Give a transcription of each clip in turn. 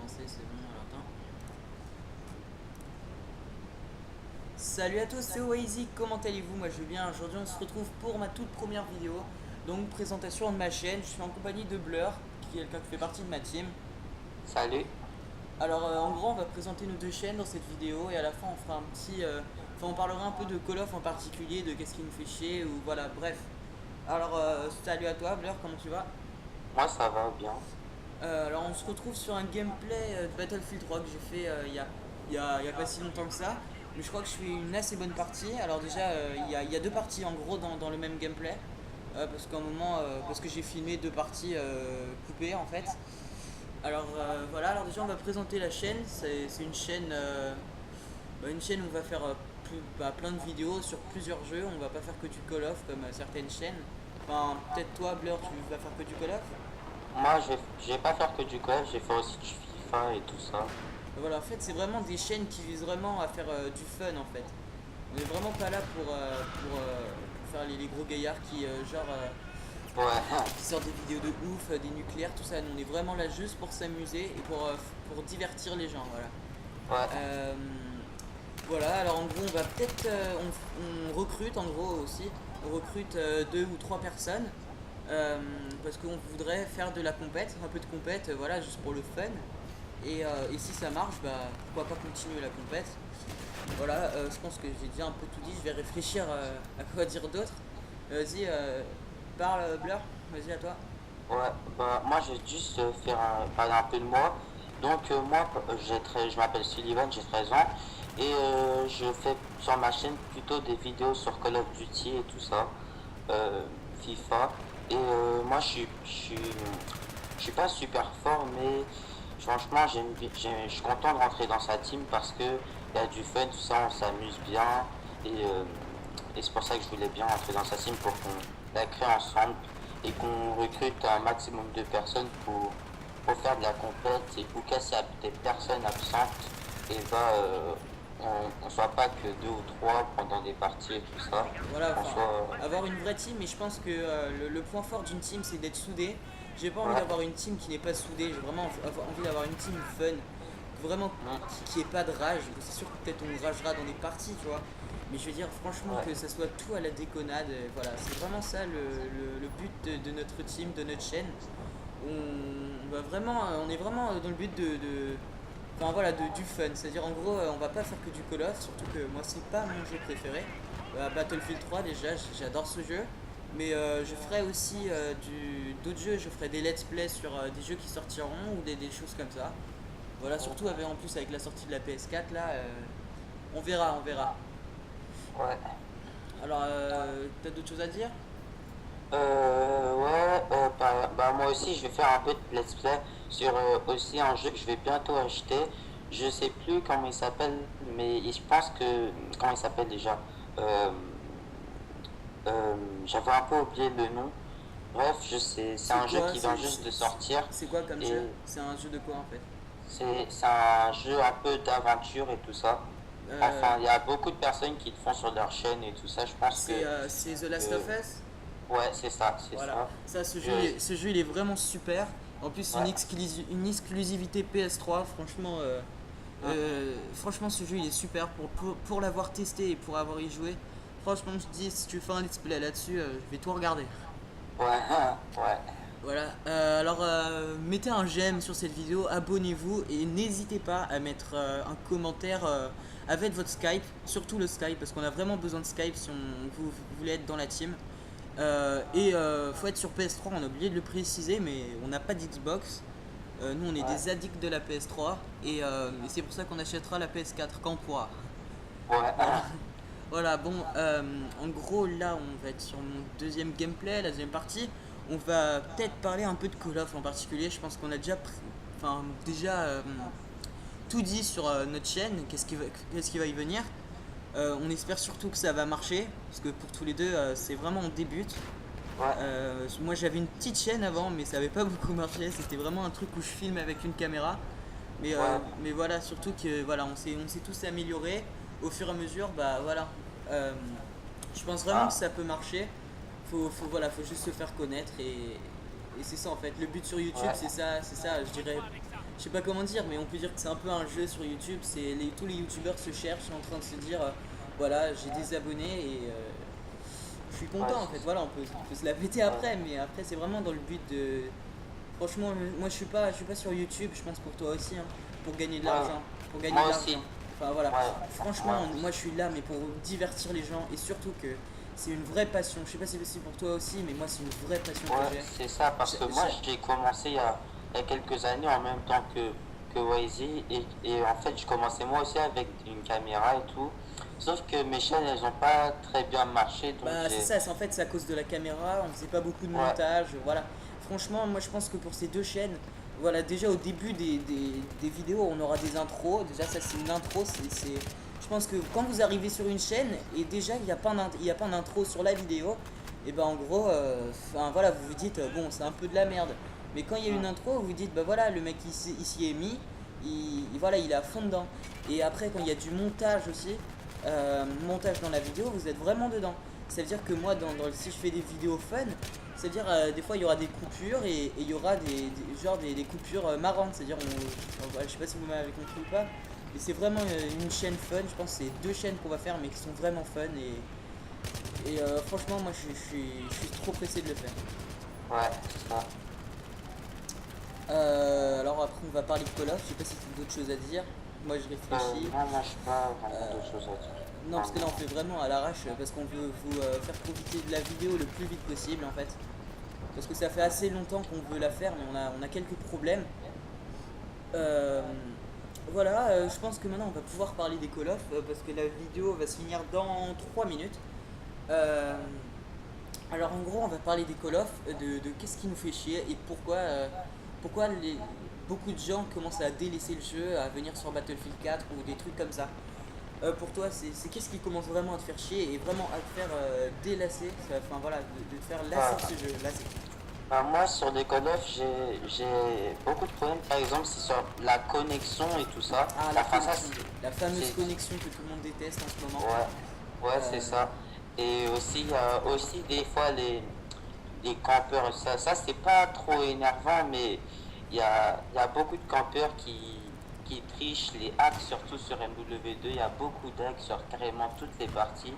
commencer, c'est bon, alors attends. Salut à tous, c'est Oazy, comment allez-vous? Moi je vais bien, aujourd'hui on se retrouve pour ma toute première vidéo. Donc présentation de ma chaîne, je suis en compagnie de Blur, qui est quelqu'un qui fait partie de ma team. Salut. Alors en gros on va présenter nos deux chaînes dans cette vidéo et à la fin on fera un petit... Enfin on parlera un peu de Call of en particulier, de qu'est-ce qui nous fait chier ou voilà, bref. Alors salut à toi Blur, comment tu vas? Moi ça va bien. Alors on se retrouve sur un gameplay de Battlefield 3 que j'ai fait il y a pas si longtemps que ça. Mais je crois que je suis une assez bonne partie. Alors déjà il y a deux parties en gros dans le même gameplay. Parce qu'à un moment, parce que j'ai filmé deux parties coupées en fait. Alors voilà, alors déjà on va présenter la chaîne. C'est une chaîne où on va faire plein de vidéos sur plusieurs jeux. On va pas faire que du Call of comme certaines chaînes. Enfin peut-être toi Blur tu vas faire que du Call of. Moi je vais pas faire que du golf, j'ai fait aussi du FIFA et tout ça. Voilà, en fait, c'est vraiment des chaînes qui visent vraiment à faire du fun en fait. On est vraiment pas là pour faire les gros gaillards qui, Ouais, qui sortent des vidéos de ouf, des nucléaires, tout ça. Nous, on est vraiment là juste pour s'amuser et pour divertir les gens. Voilà. ouais, Euh, voilà, alors en gros, on va peut-être. On recrute en gros aussi. On recrute deux ou trois personnes. Parce qu'on voudrait faire de la compète, un peu de compète, voilà, juste pour le fun. Et si ça marche, bah pourquoi pas continuer la compète. Voilà, je pense que j'ai déjà un peu tout dit, je vais réfléchir à quoi dire d'autre. Vas-y, parle Blur, vas-y à toi. ouais. Bah moi je vais juste parler un peu de moi. Donc moi je m'appelle Sullivan, j'ai 13 ans. Et je fais sur ma chaîne plutôt des vidéos sur Call of Duty et tout ça. euh, FIFA. Et moi je suis pas super fort, mais franchement je suis content de rentrer dans sa team parce que il y a du fun, tout ça, on s'amuse bien. Et, euh, et c'est pour ça que je voulais bien rentrer dans sa team pour qu'on la crée ensemble et qu'on recrute un maximum de personnes pour faire de la compète et pour casser des personnes absentes et on soit pas que deux ou trois pendant des parties et tout ça. Voilà, On enfin, soit. avoir une vraie team, mais je pense que le point fort d'une team c'est d'être soudé. J'ai pas envie Ouais. d'avoir une team qui n'est pas soudée, j'ai vraiment envie d'avoir une team fun, vraiment qui ait pas de rage. C'est sûr que peut-être on ragera dans des parties, tu vois. Mais je veux dire, franchement, Ouais. que ça soit tout à la déconnade, voilà, c'est vraiment ça le but de notre team, de notre chaîne. On est vraiment dans le but enfin voilà, du fun. C'est-à-dire en gros, on va pas faire que du Call of, surtout que moi c'est pas mon jeu préféré. Battlefield 3 déjà, j'adore ce jeu. Mais je ferai aussi d'autres jeux, je ferai des let's play sur des jeux qui sortiront ou des choses comme ça. Voilà, surtout en plus avec la sortie de la PS4 là, on verra, on verra. Ouais. Alors, t'as d'autres choses à dire? Ouais, bah moi aussi je vais faire un peu de let's play sur aussi un jeu que je vais bientôt acheter. Je sais plus comment il s'appelle, mais je pense que. Comment il s'appelle déjà? Euh, J'avais un peu oublié le nom. Bref, c'est C'est un jeu quoi? qui vient juste de sortir C'est quoi comme et jeu? C'est un jeu de quoi en fait? c'est un jeu un peu d'aventure et tout ça. Euh, Enfin, il y a beaucoup de personnes qui le font sur leur chaîne et tout ça. Je pense c'est The Last of que Us? ouais, c'est ça, c'est Voilà, ça. ça, Je, ce jeu il est vraiment super. En plus, ouais. une exclusivité PS3, Hum, franchement, ce jeu il est super pour l'avoir testé et pour avoir y joué. Franchement, je te dis, si tu fais un let's play là-dessus, je vais tout regarder. ouais, ouais. Voilà, alors mettez un j'aime sur cette vidéo, abonnez-vous et n'hésitez pas à mettre un commentaire avec votre Skype, surtout le Skype parce qu'on a vraiment besoin de Skype si vous voulez être dans la team. Faut être sur PS3, on a oublié de le préciser, mais on n'a pas d'Xbox. Nous on est Ouais, des addicts de la PS3 et c'est pour ça qu'on achètera la PS4 quand on pourra. ouais, Voilà. Voilà, bon, en gros, là, on va être sur mon deuxième gameplay, la deuxième partie. On va peut-être parler un peu de Call of en particulier. Je pense qu'on a déjà tout dit sur notre chaîne. Qu'est-ce qui va y venir. On espère surtout que ça va marcher, parce que pour tous les deux, c'est vraiment on débute. ouais, Moi, j'avais une petite chaîne avant, mais ça avait pas beaucoup marché. C'était vraiment un truc où je filme avec une caméra. ouais. Mais voilà, surtout que voilà, on s'est tous améliorés au fur et à mesure. Bah voilà, Euh, je pense vraiment que Ah, ça peut marcher. Voilà, faut juste se faire connaître et c'est ça en fait. Le but sur YouTube, ouais, c'est ça, je je sais pas comment dire, mais on peut dire que c'est un peu un jeu sur YouTube. Tous les YouTubeurs se cherchent en train de se dire, voilà, j'ai des abonnés et je suis Ouais, content en fait. Voilà, on peut se la péter ouais, après, mais après c'est vraiment dans le but de. Franchement, moi je suis pas sur YouTube, je pense pour toi aussi, hein, pour gagner de ouais, l'argent, pour gagner moi de aussi. l'argent. Enfin voilà, Ouais, franchement, ouais. moi je suis là, mais pour divertir les gens et surtout que c'est une vraie passion. Je sais pas si c'est possible pour toi aussi, mais moi c'est une vraie passion que Ouais, j'ai. c'est ça, parce que moi j'ai commencé il y a quelques années en même temps que Wazy et en fait je commençais moi aussi avec une caméra et tout. Sauf que mes chaînes elles ont pas très bien marché donc Bah c'est j'ai. ça, en fait c'est à cause de la caméra, on faisait pas beaucoup de Ouais, montage, voilà. Franchement, moi je pense que pour ces deux chaînes, voilà, déjà au début des vidéos, on aura des intros. Déjà ça c'est une intro, je pense que quand vous arrivez sur une chaîne et déjà il y a pas d'intro sur la vidéo, et ben en gros, enfin voilà, vous vous dites, bon c'est un peu de la merde. Mais quand il y a une mm, intro, vous vous dites, bah voilà, le mec il s'y est mis, voilà, il est à fond dedans. Et après quand il y a du montage aussi, montage dans la vidéo, vous êtes vraiment dedans. Ça veut dire que moi, si je fais des vidéos fun, c'est-à-dire des fois il y aura des coupures et il y aura des coupures marrantes. C'est-à-dire, je sais pas si vous m'avez compris ou pas, mais c'est vraiment une chaîne fun. Je pense que c'est deux chaînes qu'on va faire, mais qui sont vraiment fun. Et franchement, moi je suis trop pressé de le faire. ouais, c'est ça. Alors après, on va parler de Call of. Je sais pas si tu as d'autres choses à dire. Moi je réfléchis. Non, moi j'ai pas vraiment d'autres choses à dire. Non, parce que là Vraiment. on fait vraiment à l'arrache parce qu'on veut vous faire profiter de la vidéo le plus vite possible en fait. Parce que ça fait assez longtemps qu'on veut la faire, mais on a quelques problèmes. Euh, voilà, je pense que maintenant on va pouvoir parler des Call of parce que la vidéo va se finir dans 3 minutes. Euh, alors en gros, on va parler des Call of, de qu'est-ce qui nous fait chier et pourquoi beaucoup de gens commencent à délaisser le jeu, à venir sur Battlefield 4 ou des trucs comme ça. Pour toi, c'est qu'est-ce qui commence vraiment à te faire chier et vraiment à te faire délasser, enfin voilà, de te faire lasser de Bah, ce jeu, lasser. moi sur des Call of j'ai beaucoup de problèmes. Par exemple c'est sur la connexion et tout ça. Ah, la Enfin ça connexion, la fameuse c'est connexion que tout le monde déteste en ce moment. ouais, ouais, c'est Euh, ça. Et aussi, il y a aussi des fois les campeurs. Ça c'est pas trop énervant, mais il y a beaucoup de campeurs qui trichent les hacks, surtout sur MW2. Il y a beaucoup d'hacks sur carrément toutes les parties.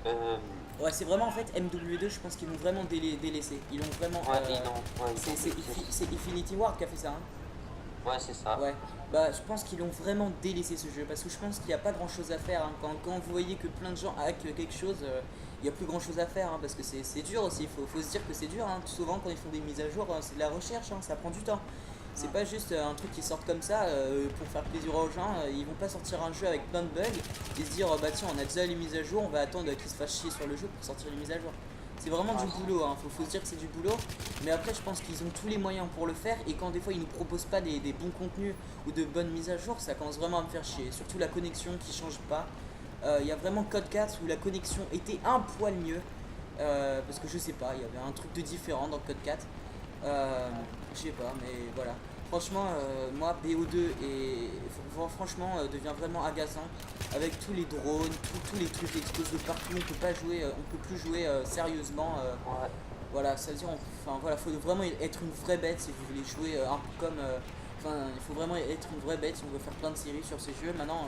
Euh, ouais, c'est vraiment en fait MW2, je pense qu'ils l'ont vraiment délaissé. Ils l'ont vraiment. ouais, ils ont délaissé. C'est Infinity Ward qui a fait ça, hein. Ouais, c'est ça. Ouais, bah je pense qu'ils l'ont vraiment délaissé ce jeu parce que je pense qu'il n'y a pas grand chose à faire, hein. Quand vous voyez que plein de gens hackent quelque chose, il n'y a plus grand chose à faire, hein, parce que c'est dur aussi. Faut se dire que c'est dur, hein. Souvent, quand ils font des mises à jour, c'est de la recherche, hein, ça prend du temps. C'est Mm. pas juste un truc qui sort comme ça pour faire plaisir aux gens. Ils vont pas sortir un jeu avec plein de bugs et se dire bah tiens, on a déjà les mises à jour, on va attendre qu'ils se fassent chier sur le jeu pour sortir les mises à jour. C'est vraiment du Ouais, boulot, hein. Faut se dire que c'est du boulot. Mais après, je pense qu'ils ont tous les moyens pour le faire. Et quand des fois ils nous proposent pas des bons contenus ou de bonnes mises à jour, ça commence vraiment à me faire chier. Surtout la connexion qui change pas. Il y a vraiment Code 4 où la connexion était un poil mieux. Parce que je sais pas, il y avait un truc de différent dans Code 4. Je sais pas, mais voilà. Franchement, moi, BO2 franchement devient vraiment agaçant avec tous les drones, tous les trucs qui explosent de partout. On peut pas jouer, on peut plus jouer sérieusement. ouais, Voilà, ça veut dire, enfin voilà, faut vraiment être une vraie bête si vous voulez jouer un peu comme. Enfin, il faut vraiment être une vraie bête si on veut faire plein de séries sur ces jeux. Maintenant,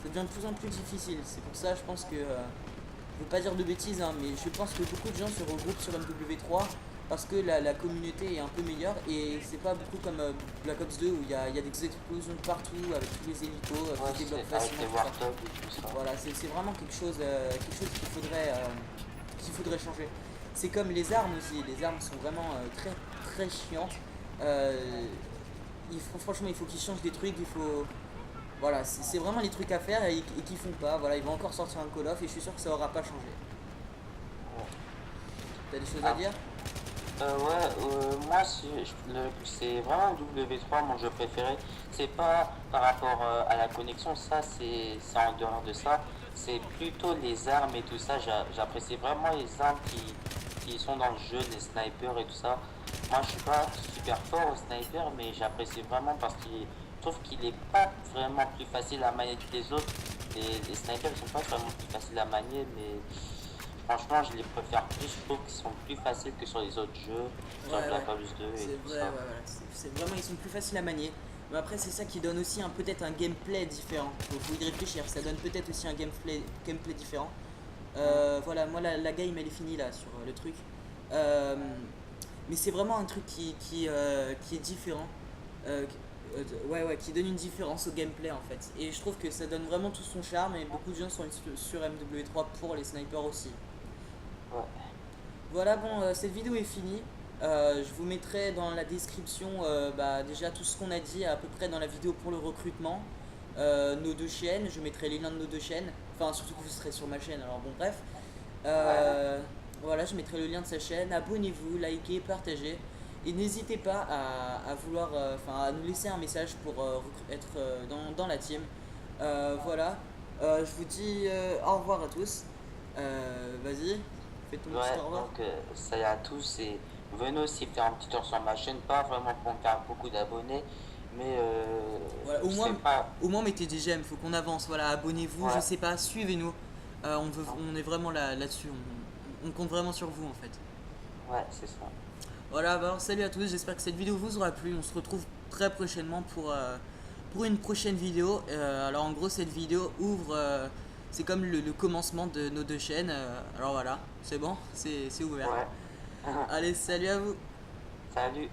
ça devient de plus en plus difficile. C'est pour ça, je pense que. Je veux pas dire de bêtises, hein, mais je pense que beaucoup de gens se regroupent sur MW3 parce que la communauté est un peu meilleure et c'est pas beaucoup comme Black Ops 2 où il y a des explosions de partout avec tous les hélicos ouais, qui se débloquent c'est avec facilement. les Tout ça. Warthog et tout ça. Voilà, c'est vraiment quelque chose qu'il faudrait changer. C'est comme les armes aussi. Les armes sont vraiment très très chiantes. Euh, franchement, il faut qu'ils changent des trucs. Il faut voilà, c'est vraiment les trucs à faire et qu'ils font pas. Voilà, ils vont encore sortir un Call of et je suis sûr que ça aura pas changé. T'as des choses à Ah, dire? moi c'est vraiment W3 mon jeu préféré. C'est pas par rapport à la connexion, ça c'est en dehors de ça. C'est plutôt les armes et tout ça. J'apprécie vraiment les armes qui sont dans le jeu, les snipers et tout ça. Moi je suis pas super fort au sniper, mais j'apprécie vraiment parce que je trouve qu'il est pas vraiment plus facile à manier que les autres. Les snipers ils sont pas vraiment plus faciles à manier, mais franchement, je les préfère plus. Je trouve qu'ils sont plus faciles que sur les autres jeux, Ouais, sur ouais. Black Ops 2 et C'est tout vrai, ouais, ça. voilà. C'est vraiment, ils sont plus faciles à manier. Mais après, c'est ça qui donne aussi peut-être un gameplay différent. Faut y réfléchir, ça donne peut-être aussi un gameplay différent. Voilà, moi la game elle est finie là sur le truc. Euh, mais c'est vraiment un truc qui est différent. Ouais, qui donne une différence au gameplay en fait. Et je trouve que ça donne vraiment tout son charme et beaucoup de gens sont sur MW3 pour les snipers aussi. Ouais. Voilà, bon, cette vidéo est finie. Je vous mettrai dans la description déjà tout ce qu'on a dit à peu près dans la vidéo pour le recrutement. Nos deux chaînes, je mettrai les liens de nos deux chaînes. Enfin, surtout que vous serez sur ma chaîne, alors bon, bref. Ouais. Voilà, je mettrai le lien de sa chaîne. Abonnez-vous, likez, partagez. Et n'hésitez pas à vouloir, à nous laisser un message pour être dans la team. Voilà, je vous dis au revoir à tous. Vas-y, fais ton petit Ouais, au revoir. donc salut à tous et venez aussi faire un petit tour sur ma chaîne, pas vraiment pour me faire beaucoup d'abonnés, mais Voilà, je sais pas, au moins mettez des j'aime, faut qu'on avance. Voilà, abonnez-vous, je ouais, sais pas, suivez-nous. On est vraiment là-dessus, on compte vraiment sur vous en fait. ouais, c'est ça. Voilà, alors salut à tous, j'espère que cette vidéo vous aura plu. On se retrouve très prochainement pour une prochaine vidéo. Alors en gros, cette vidéo ouvre, c'est comme le commencement de nos deux chaînes. Alors voilà, c'est bon, c'est ouvert. Ouais, Allez, salut à vous. salut.